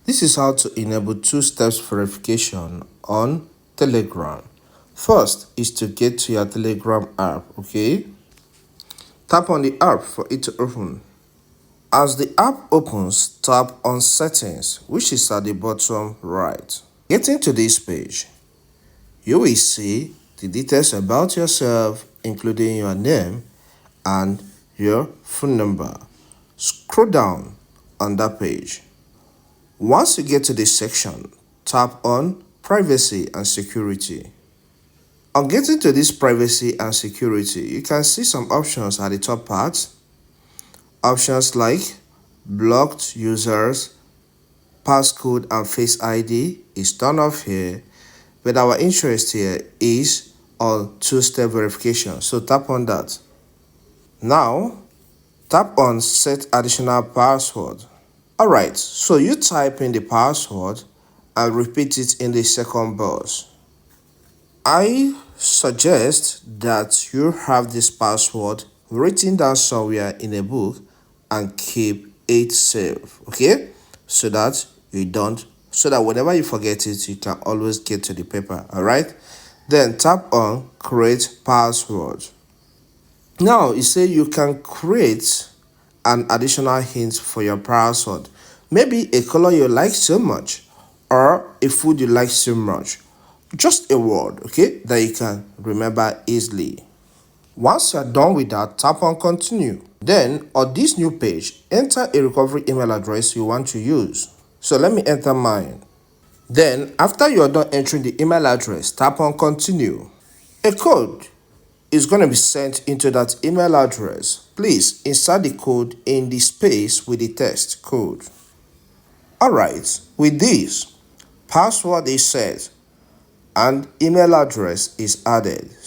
This is how to enable two-step verification on Telegram. First is to get to your Telegram app, okay? Tap on the app for it to open. As the app opens, tap on Settings, which is at the bottom right. Getting to this page, you will see the details about yourself, including your name and your phone number. Scroll down on that page. Once you get to this section, tap on Privacy and Security. On getting to this Privacy and Security, you can see some options at the top part. Options like blocked users, passcode and face ID is turned off here, but our interest here is on two-step verification, so tap on that. Now, tap on Set Additional Password. Alright, so you type in the password and repeat it in the second box. I suggest that you have this password written down somewhere in a book and keep it safe, okay? So that whenever you forget it, you can always get to the paper, alright? Then tap on Create Password. Now, you say you can create an additional hint for your password. Maybe a color you like so much or a food you like so much. Just a word, okay, that you can remember easily. Once you're done with that, tap on Continue. Then, on this new page, enter a recovery email address you want to use. So let me enter mine. Then, after you're done entering the email address, tap on Continue. A code is going to be sent into that email address. Please insert the code in the space with the text code. Alright, with this, password is set and email address is added.